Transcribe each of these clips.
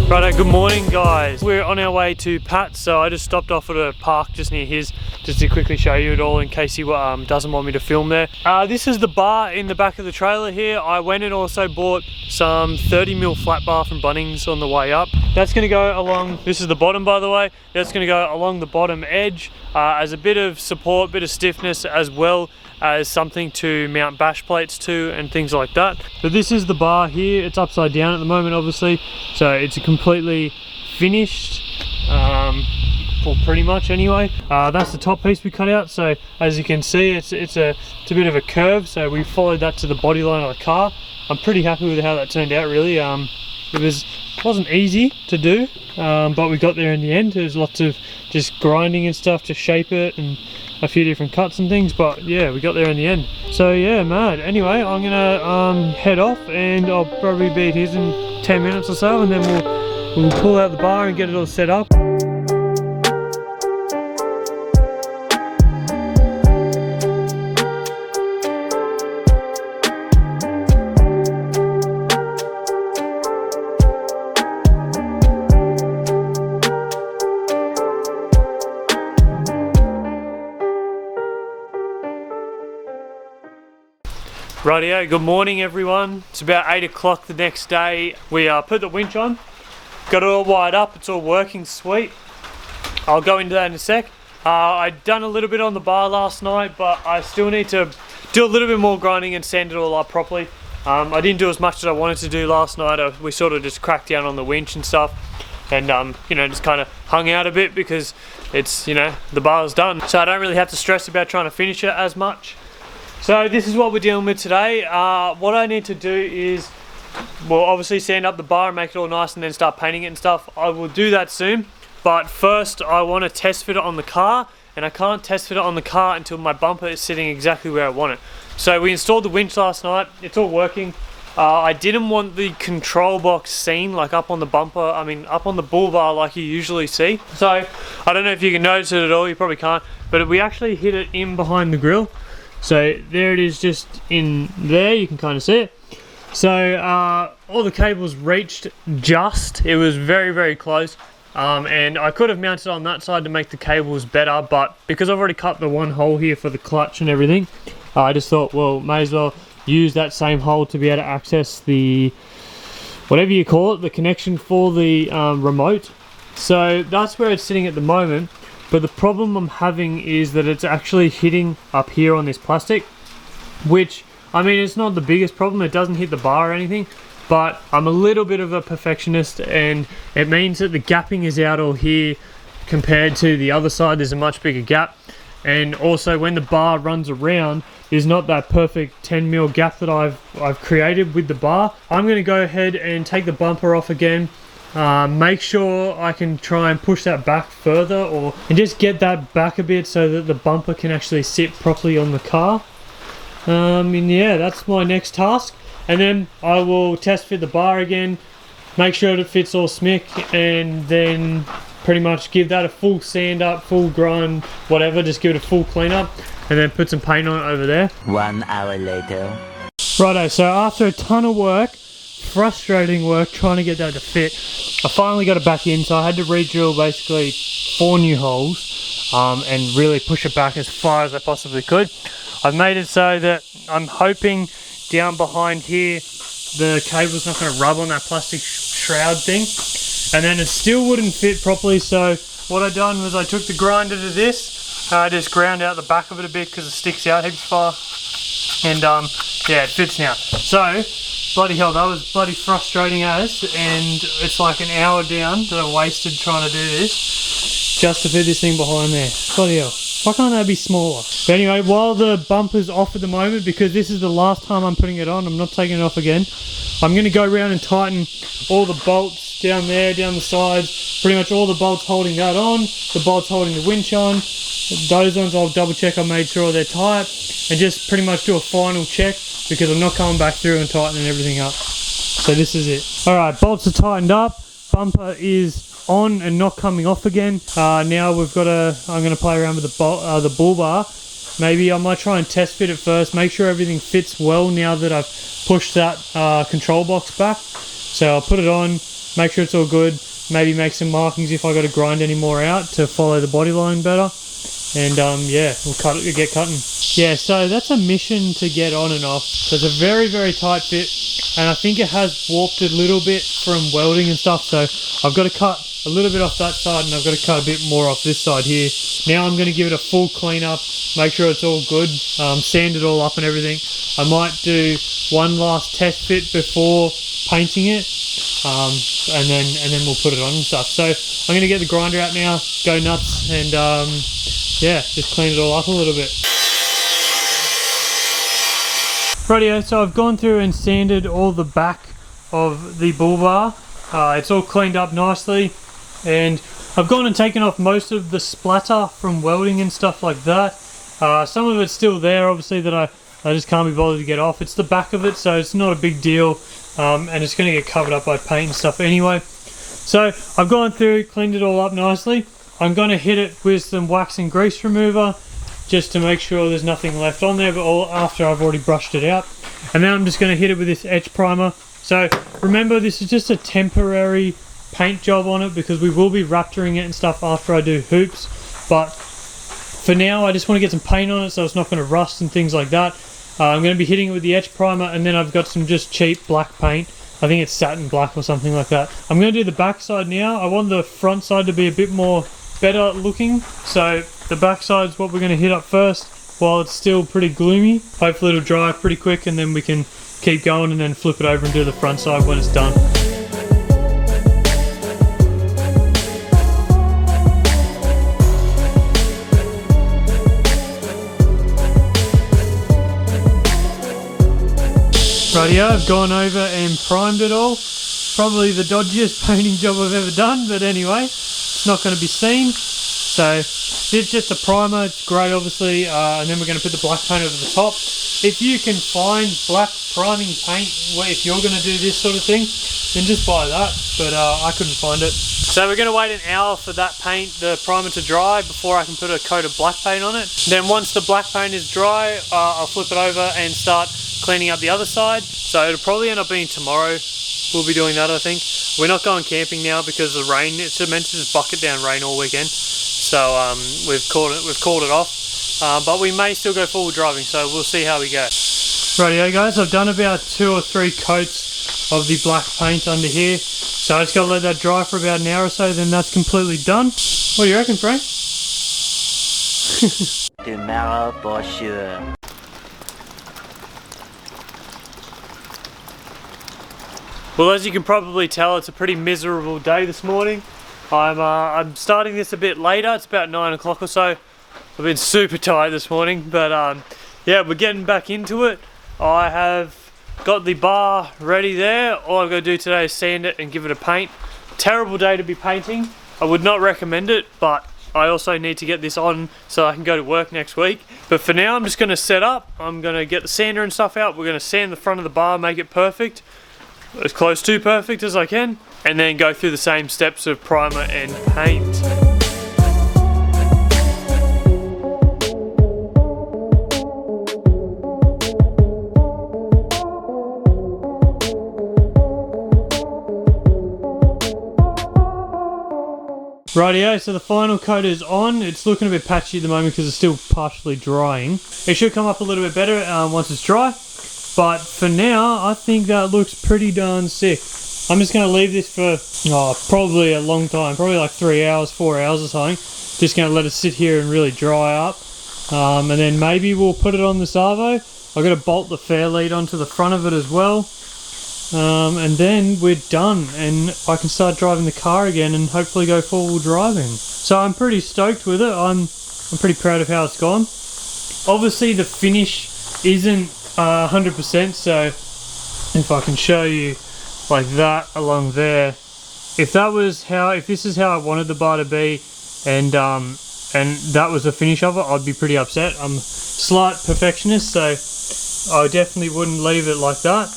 Righto, good morning guys. We're on our way to Pat's, so I just stopped off at a park just near his just to quickly show you it all in case he doesn't want me to film there. This is the bar in the back of the trailer here. I went and also bought some 30mm flat bar from Bunnings on the way up. That's going to go along, this is the bottom by the way, that's going to go along the bottom edge as a bit of support, bit of stiffness, as well as something to mount bash plates to and things like that. But this is the bar here. It's upside down at the moment obviously, so it's a completely finished, well, pretty much anyway. That's the top piece we cut out, so as you can see it's a bit of a curve, so we followed that to the body line of the car. I'm pretty happy with how that turned out really. It wasn't easy to do, but we got there in the end. There's lots of just grinding and stuff to shape it and a few different cuts and things, but yeah, we got there in the end. So yeah, mad. Anyway, I'm gonna head off and I'll probably be at his in 10 minutes or so, and then we'll pull out the bar and get it all set up. Rightio, good morning everyone. It's about 8 o'clock the next day. We put the winch on, got it all wired up, it's all working sweet. I'll go into that in a sec. I'd done a little bit on the bar last night, but I still need to do a little bit more grinding and sand it all up properly. I didn't do as much as I wanted to do last night. We sort of just cracked down on the winch and stuff, and you know, just kind of hung out a bit because it's, you know, the bar's done. So I don't really have to stress about trying to finish it as much. So this is what we're dealing with today. What I need to do is, well, obviously sand up the bar and make it all nice and then start painting it and stuff. I will do that soon, but first I want to test fit it on the car, and I can't test fit it on the car until my bumper is sitting exactly where I want it. So we installed the winch last night, it's all working. I didn't want the control box seen like up on the bumper, up on the bull bar like you usually see. So I don't know if you can notice it at all, you probably can't, but we actually hid it in behind the grill. So there it is, just in there, you can kind of see it. So all the cables reached just, it was very, very close. And I could have mounted on that side to make the cables better, but because I've already cut the one hole here for the clutch and everything, I just thought, well, may as well use that same hole to be able to access the, whatever you call it, the connection for the remote. So that's where it's sitting at the moment. But the problem I'm having is that it's actually hitting up here on this plastic, which, it's not the biggest problem. It doesn't hit the bar or anything, but I'm a little bit of a perfectionist, and it means that the gapping is out all here compared to the other side. There's a much bigger gap, and also when the bar runs around, there's not that perfect 10mm gap that I've created with the bar. I'm going to go ahead and take the bumper off again. Make sure I can try and push that back further, and just get that back a bit so that the bumper can actually sit properly on the car. And yeah, that's my next task, and then I will test fit the bar again, make sure that it fits all smick, and then pretty much give that a full sand up, full grind, whatever, just give it a full clean up, and then put some paint on it over there. 1 hour later. Righto, so after a ton of work, frustrating work trying to get that to fit, I finally got it back in. So I had to re-drill basically 4 new holes and really push it back as far as I possibly could. I've made it so that I'm hoping down behind here the cable's not going to rub on that plastic shroud thing, and then it still wouldn't fit properly. So what I done was I took the grinder to this, I just ground out the back of it a bit because it sticks out heaps far, and yeah, it fits now. So bloody hell, that was bloody frustrating as, and it's like an hour down that I wasted trying to do this just to fit this thing behind there. Bloody hell, why can't that be smaller? But anyway, while the bumper's off at the moment, because this is the last time I'm putting it on, I'm not taking it off again, I'm going to go around and tighten all the bolts down there, down the sides, pretty much all the bolts holding that on, the bolts holding the winch on. Those ones I'll double check I made sure they're tight, and just pretty much do a final check, because I'm not coming back through and tightening everything up. So this is it. Alright, bolts are tightened up, bumper is on and not coming off again. Now we've got I'm going to play around with the bull bar. Maybe I might try and test fit it first, make sure everything fits well now that I've pushed that control box back. So I'll put it on, make sure it's all good, maybe make some markings if I got to grind any more out to follow the body line better. And yeah, we'll get cutting. Yeah, so that's a mission to get on and off. So it's a very, very tight fit, and I think it has warped a little bit from welding and stuff. So I've got to cut a little bit off that side, and I've got to cut a bit more off this side here. Now I'm going to give it a full clean up, make sure it's all good, sand it all up and everything. I might do one last test fit before painting it, and then we'll put it on and stuff. So I'm going to get the grinder out now, go nuts, and yeah, just clean it all up a little bit. Rightio, so I've gone through and sanded all the back of the bull bar. It's all cleaned up nicely, and I've gone and taken off most of the splatter from welding and stuff like that. Some of it's still there, obviously, that I just can't be bothered to get off. It's the back of it, so it's not a big deal, and it's going to get covered up by paint and stuff anyway. So I've gone through, cleaned it all up nicely. I'm going to hit it with some wax and grease remover just to make sure there's nothing left on there, but all after I've already brushed it out. And then I'm just going to hit it with this etch primer. So remember, this is just a temporary paint job on it because we will be raptoring it and stuff after I do hoops. But for now, I just want to get some paint on it so it's not going to rust and things like that. I'm going to be hitting it with the etch primer, and then I've got some just cheap black paint. I think it's satin black or something like that. I'm going to do the back side now. I want the front side to be a bit more better looking, so the back side's what we're going to hit up first while it's still pretty gloomy. Hopefully it'll dry pretty quick, and then we can keep going and then flip it over and do the front side when it's done. Rightio, I've gone over and primed it all. Probably the dodgiest painting job I've ever done, but anyway, it's not going to be seen. So it's just a primer, it's great obviously, and then we're going to put the black paint over the top. If you can find black priming paint, if you're going to do this sort of thing, then just buy that, but I couldn't find it. So we're going to wait an hour for that paint, the primer, to dry before I can put a coat of black paint on it. Then once the black paint is dry, I'll flip it over and start cleaning up the other side. So it'll probably end up being tomorrow. We'll be doing that, I think. We're not going camping now because of the rain. It's meant to just bucket down rain all weekend. So we've called it off. But we may still go forward driving, so we'll see how we go. Rightio guys, I've done about 2 or 3 coats of the black paint under here. So I just got to let that dry for about an hour or so, then that's completely done. What do you reckon, Frank? Tomorrow for sure. Well, as you can probably tell, it's a pretty miserable day this morning. I'm starting this a bit later. It's about 9 o'clock or so. I've been super tired this morning, but yeah, we're getting back into it. I have got the bar ready there. All I've got to do today is sand it and give it a paint. Terrible day to be painting. I would not recommend it, but I also need to get this on so I can go to work next week. But for now, I'm just going to set up. I'm going to get the sander and stuff out. We're going to sand the front of the bar, make it perfect, as close to perfect as I can, and then go through the same steps of primer and paint. Rightio, so the final coat is on. It's looking a bit patchy at the moment because it's still partially drying. It should come up a little bit better once it's dry. But for now, I think that looks pretty darn sick. I'm just going to leave this for probably a long time, probably like 3 hours, 4 hours or something. Just going to let it sit here and really dry up. And then maybe we'll put it on the Savo. I've got to bolt the fair lead onto the front of it as well. And then we're done and I can start driving the car again and hopefully go four-wheel driving. So I'm pretty stoked with it. I'm pretty proud of how it's gone. Obviously the finish isn't 100%, so if I can show you like that along there, if this is how I wanted the bar to be, and that was the finish of it, I'd be pretty upset. I'm a slight perfectionist, so I definitely wouldn't leave it like that.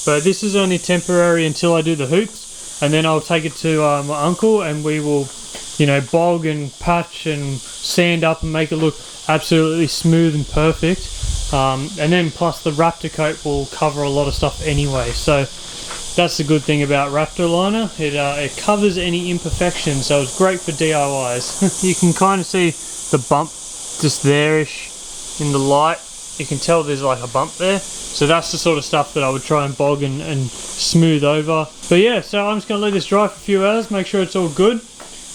But this is only temporary until I do the hoops, and then I'll take it to my uncle and we will, bog and patch and sand up and make it look absolutely smooth and perfect. And then plus the Raptor coat will cover a lot of stuff anyway. So That's the good thing about Raptor liner. It covers any imperfections, so it's great for DIYs. You can kind of see the bump just there-ish in the light. You can tell there's like a bump there. So that's the sort of stuff that I would try and bog and smooth over. But yeah, so I'm just going to let this dry for a few hours, make sure it's all good.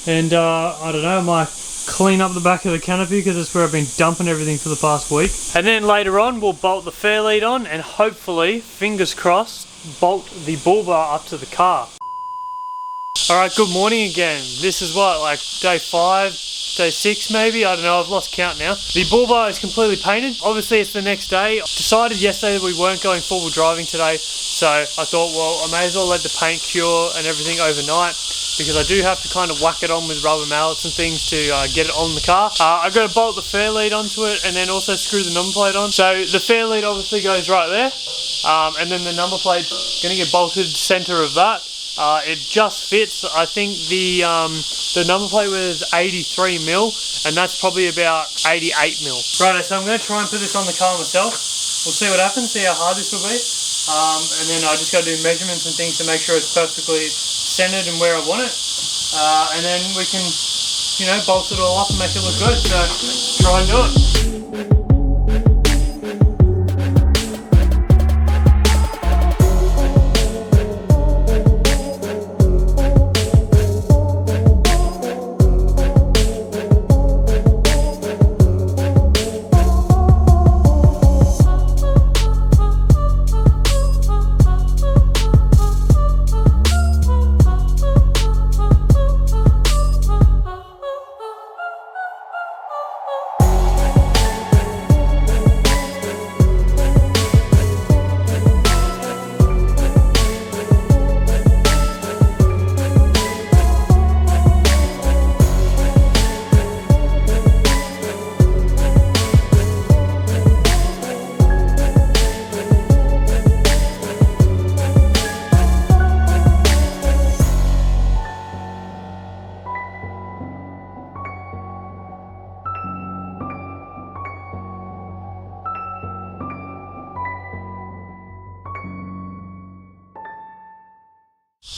And I don't know, I might clean up the back of the canopy because that's where I've been dumping everything for the past week. And then later on we'll bolt the fair lead on and hopefully, fingers crossed, bolt the bull bar up to the car. Alright, good morning again. This is what, like day 5, day 6 maybe? I don't know, I've lost count now. The bull bar is completely painted. Obviously it's the next day. Decided yesterday that we weren't going four-wheel driving today, so I thought, well, I may as well let the paint cure and everything overnight, because I do have to kind of whack it on with rubber mallets and things to get it on the car. I've got to bolt the fair lead onto it and then also screw the number plate on. So the fair lead obviously goes right there, and then the number plate's going to get bolted center of that. It just fits. I think the number plate was 83 mil, and that's probably about 88 mil. Right, so I'm going to try and put this on the car myself. We'll see what happens, see how hard this will be. And then I just got to do measurements and things to make sure it's perfectly centered and where I want it. And then we can, you know, bolt it all up and make it look good. So try and do it.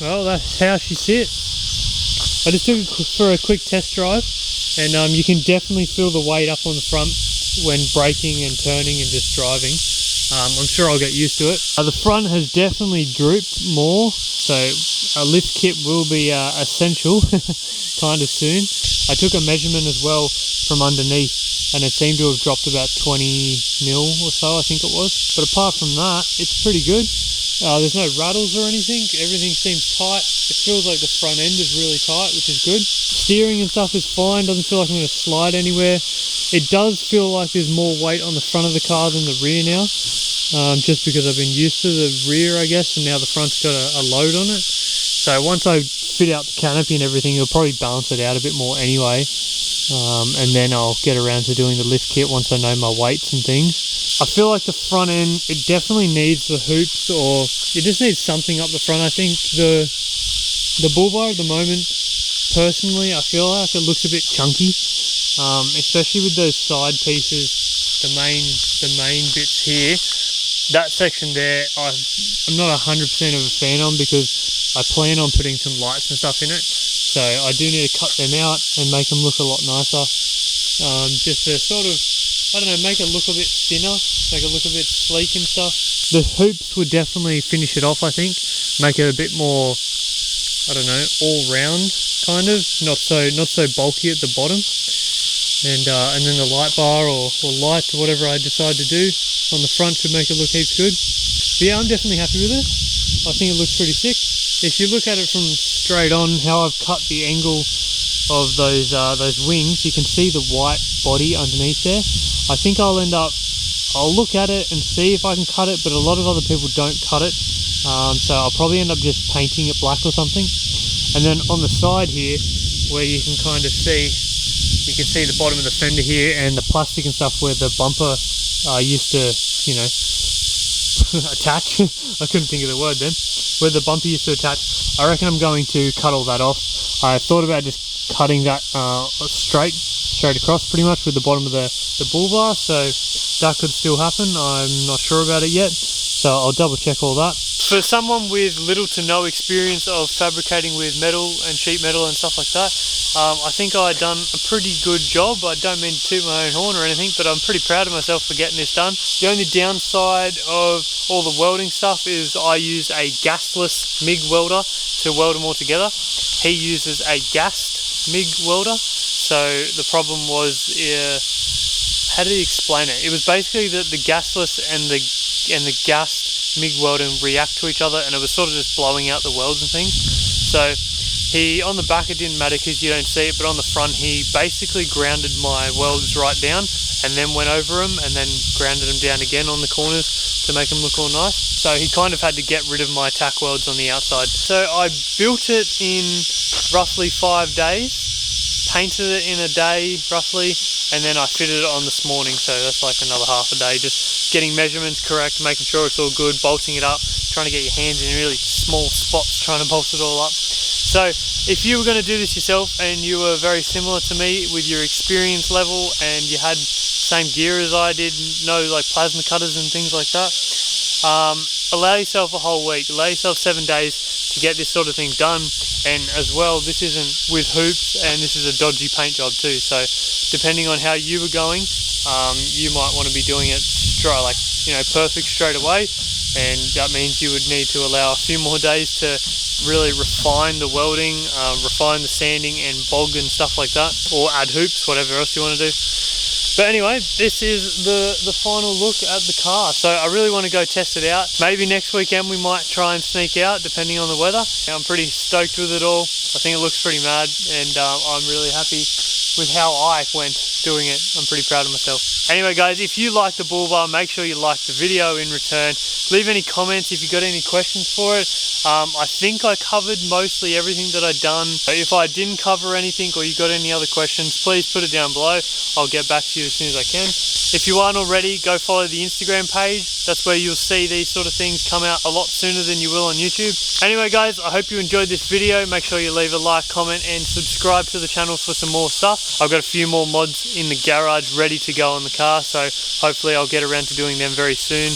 Well, that's how she sits. I just took it for a quick test drive, and you can definitely feel the weight up on the front when braking and turning and just driving. I'm sure I'll get used to it. The front has definitely drooped more, so a lift kit will be essential kind of soon. I took a measurement as well from underneath, and it seemed to have dropped about 20 mil or so, I think it was. But apart from that, it's pretty good. There's no rattles or anything. Everything seems tight. It feels like the front end is really tight, which is good. Steering and stuff is fine. Doesn't feel like I'm going to slide anywhere. It does feel like there's more weight on the front of the car than the rear now, just because I've been used to the rear, I guess, and now the front's got a load on it. So once I fit out the canopy and everything, it'll probably balance it out a bit more anyway. And then I'll get around to doing the lift kit once I know my weights and things. I feel like the front end, it definitely needs the hoops, or it just needs something up the front. I think the bull bar at the moment, personally, I feel like it looks a bit chunky, especially with those side pieces, the main bits here. That section there, I'm not 100% of a fan on, because I plan on putting some lights and stuff in it. So I do need to cut them out and make them look a lot nicer, just to sort of, I don't know, make it look a bit thinner, make it look a bit sleek and stuff. The hoops would definitely finish it off, I think. Make it a bit more, I don't know, all round kind of, not so bulky at the bottom. And then the light bar or light or whatever I decide to do on the front should make it look heaps good. But yeah, I'm definitely happy with it. I think it looks pretty sick. If you look at it from straight on, how I've cut the angle of those wings, you can see the white body underneath there. I think I'll look at it and see if I can cut it, but a lot of other people don't cut it, so I'll probably end up just painting it black or something. And then on the side here, where you can kind of see, you can see the bottom of the fender here and the plastic and stuff where the bumper used to, you know, attach. I couldn't think of the word then. Where the bumper used to attach, I reckon I'm going to cut all that off. I thought about just cutting that straight across pretty much with the bottom of the bull bar, so that could still happen. I'm not sure about it yet, so I'll double check all that. For someone with little to no experience of fabricating with metal and sheet metal and stuff like that, I think I done a pretty good job. I don't mean to toot my own horn or anything, but I'm pretty proud of myself for getting this done. The only downside of all the welding stuff is I use a gasless MIG welder to weld them all together. He uses a gassed MIG welder, so the problem was, how did he explain it? It was basically that the gasless and the gassed MIG welding react to each other, and it was sort of just blowing out the welds and things. So on the back it didn't matter because you don't see it, but on the front he basically grounded my welds right down and then went over them and then grounded them down again on the corners to make them look all nice. So he kind of had to get rid of my tack welds on the outside. So I built it in roughly 5 days, painted it in a day roughly, and then I fitted it on this morning, so that's like another half a day, just getting measurements correct, making sure it's all good, bolting it up, trying to get your hands in really small spots, trying to bolt it all up. So if you were going to do this yourself and you were very similar to me with your experience level and you had same gear as I did, no like plasma cutters and things like that, allow yourself a whole week, allow yourself 7 days to get this sort of thing done. And as well, this isn't with hoops, and this is a dodgy paint job too, so depending on how you were going, you might want to be doing it straight, like, you know, perfect straight away, and that means you would need to allow a few more days to really refine the welding, refine the sanding and bog and stuff like that, or add hoops, whatever else you want to do. But anyway, this is the final look at the car. So I really want to go test it out. Maybe next weekend we might try and sneak out depending on the weather. I'm pretty stoked with it all. I think it looks pretty mad, and I'm really happy with how I went doing it. I'm pretty proud of myself. Anyway guys, if you like the bull bar, make sure you like the video in return. Leave any comments if you got any questions for it. I think I covered mostly everything that I'd done. If I didn't cover anything or you got any other questions, please put it down below. I'll get back to you as soon as I can. If you aren't already, go follow the Instagram page. That's where you'll see these sort of things come out a lot sooner than you will on YouTube. Anyway guys, I hope you enjoyed this video. Make sure you leave a like, comment and subscribe to the channel for some more stuff. I've got a few more mods in the garage ready to go on the car, so hopefully I'll get around to doing them very soon.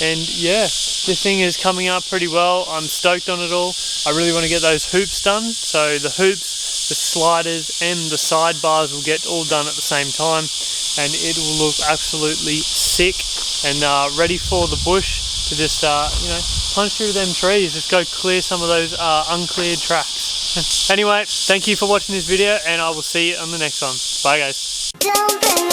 And yeah, this thing is coming up pretty well. I'm stoked on it all. I really want to get those hoops done. So the hoops, the sliders and the sidebars will get all done at the same time, and it will look absolutely sick and ready for the bush to just you know, punch through them trees, just go clear some of those uncleared tracks. Anyway, thank you for watching this video, and I will see you on the next one. Bye guys.